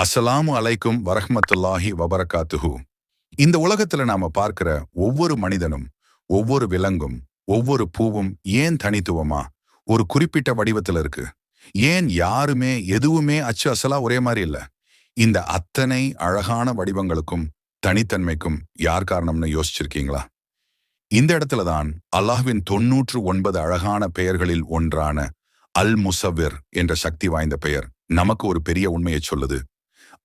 அஸ்ஸலாமு அலைக்கும் வரஹ்மத்துல்லாஹி வபரகாத்துஹு. இந்த உலகத்துல நாம பார்க்கிற ஒவ்வொரு மனிதனும், ஒவ்வொரு விலங்கும், ஒவ்வொரு பூவும் ஏன் தனித்துவமா ஒரு குறிப்பிட்ட வடிவத்துல இருக்கு? ஏன் யாருமே எதுவுமே அச்சு அசலா ஒரே மாதிரி இல்ல? இந்த அத்தனை அழகான வடிவங்களுக்கும் தனித்தன்மைக்கும் யார் காரணம்னு யோசிச்சிருக்கீங்களா? இந்த இடத்துல தான் அல்லாஹ்வின் 99 அழகான பெயர்களில் ஒன்றான அல் முசவ்விர் என்ற சக்தி வாய்ந்த பெயர் நமக்கு ஒரு பெரிய உண்மையை சொல்லுது.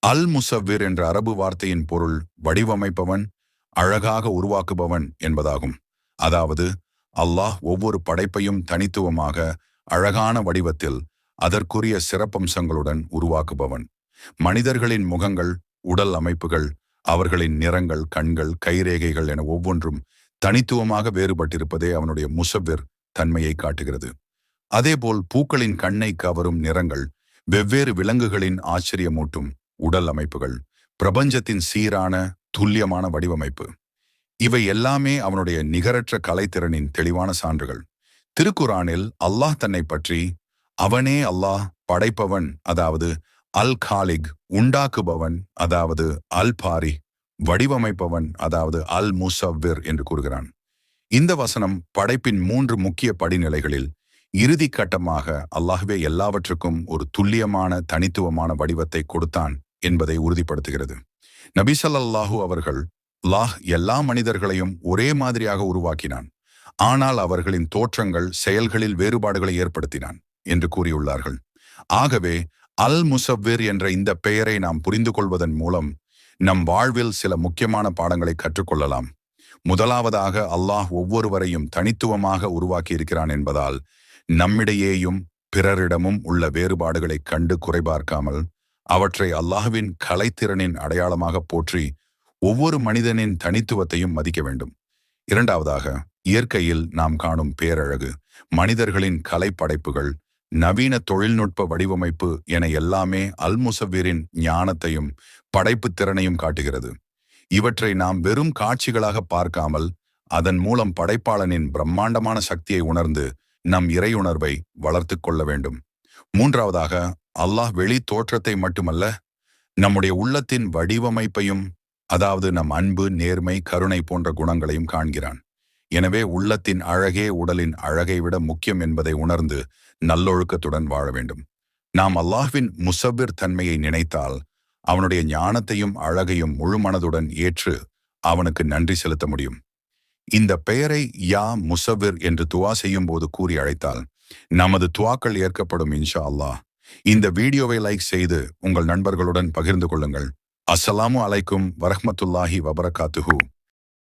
அல் முசவ்விர் என்ற அரபு வார்த்தையின் பொருள் வடிவமைப்பவன், அழகாக உருவாக்குபவன் என்பதாகும். அதாவது அல்லாஹ் ஒவ்வொரு படைப்பையும் தனித்துவமாக அழகான வடிவத்தில் அதற்குரிய சிறப்பம்சங்களுடன் உருவாக்குபவன். மனிதர்களின் முகங்கள், உடல் அமைப்புகள், அவர்களின் நிறங்கள், கண்கள், கைரேகைகள் என ஒவ்வொன்றும் தனித்துவமாக வேறுபட்டிருப்பதே அவனுடைய முசவ்விர் தன்மையை காட்டுகிறது. அதேபோல் பூக்களின் கண்ணை கவரும் நிறங்கள், வெவ்வேறு விலங்குகளின் ஆச்சரியமூட்டும் உடல் அமைப்புகள், பிரபஞ்சத்தின் சீரான துல்லியமான வடிவமைப்பு, இவை எல்லாமே அவனுடைய நிகரற்ற கலைத்திறனின் தெளிவான சான்றுகள். திருக்குரானில் அல்லாஹ் தன்னை பற்றி அவனே அல்லாஹ் படைப்பவன், அதாவது அல் காலிக், உண்டாக்குபவன், அதாவது அல் பாரி, வடிவமைப்பவன், அதாவது அல் முசவ்விர் என்று கூறுகிறான். இந்த வசனம் படைப்பின் 3 முக்கிய படிநிலைகளில் இறுதி கட்டமாக அல்லாஹ்வே எல்லாவற்றுக்கும் ஒரு துல்லியமான தனித்துவமான வடிவத்தை கொடுத்தான் என்பதை உறுதிப்படுத்துகிறது. நபி ஸல்லல்லாஹு அவர்கள், அல்லாஹ் எல்லா மனிதர்களையும் ஒரே மாதிரியாக உருவாக்கினான், ஆனால் அவர்களின் தோற்றங்கள், செயல்களில் வேறுபாடுகளை ஏற்படுத்தினான் என்று கூறியுள்ளார்கள். ஆகவே அல் முசவ்விர் என்ற இந்த பெயரை நாம் புரிந்து கொள்வதன் மூலம் நம் வாழ்வில் சில முக்கியமான பாடங்களை கற்றுக்கொள்ளலாம். முதலாவதாக, அல்லாஹ் ஒவ்வொருவரையும் தனித்துவமாக உருவாக்கி இருக்கிறான் என்பதால் நம்மிடையேயும் பிறரிடமும் உள்ள வேறுபாடுகளை கண்டு குறைபார்க்காமல் அவற்றை அல்லாஹ்வின் கலைத்திறனின் அடையாளமாக போற்றி ஒவ்வொரு மனிதனின் தனித்துவத்தையும் மதிக்க வேண்டும். இரண்டாவதாக, இயற்கையில் நாம் காணும் பேரழகு, மனிதர்களின் கலைப்படைப்புகள், நவீன தொழில்நுட்ப வடிவமைப்பு என எல்லாமே அல் முசவ்விரின் ஞானத்தையும் படைப்பு திறனையும் காட்டுகிறது. இவற்றை நாம் வெறும் காட்சிகளாக பார்க்காமல் அதன் மூலம் படைப்பாளனின் பிரம்மாண்டமான சக்தியை உணர்ந்து நம் இறையுணர்வை வளர்த்து கொள்ள வேண்டும். மூன்றாவதாக, அல்லாஹ் வெளி தோற்றத்தை மட்டுமல்ல, நம்முடைய உள்ளத்தின் வடிவமைப்பையும், அதாவது நம் அன்பு, நேர்மை, கருணை போன்ற குணங்களையும் காண்கிறான். எனவே உள்ளத்தின் அழகே உடலின் அழகை விட முக்கியம் என்பதை உணர்ந்து நல்லொழுக்கத்துடன் வாழ வேண்டும். நாம் அல்லாஹ்வின் முசவ்விர் தன்மையை நினைத்தால் அவனுடைய ஞானத்தையும் அழகையும் முழு மனதுடன் ஏற்று அவனுக்கு நன்றி செலுத்த முடியும். இந்த பெயரை யா முசவ்விர் என்று துவா செய்யும் போது கூறி அழைத்தால் நமது துவாக்கள் ஏற்கப்படும் இன்ஷா அல்லாஹ். இந்த வீடியோவை லைக் செய்து உங்கள் நண்பர்களுடன் பகிர்ந்து கொள்ளுங்கள். அஸ்ஸலாமு அலைக்கும் வரஹ்மத்துல்லாஹி வபரகாத்துஹு.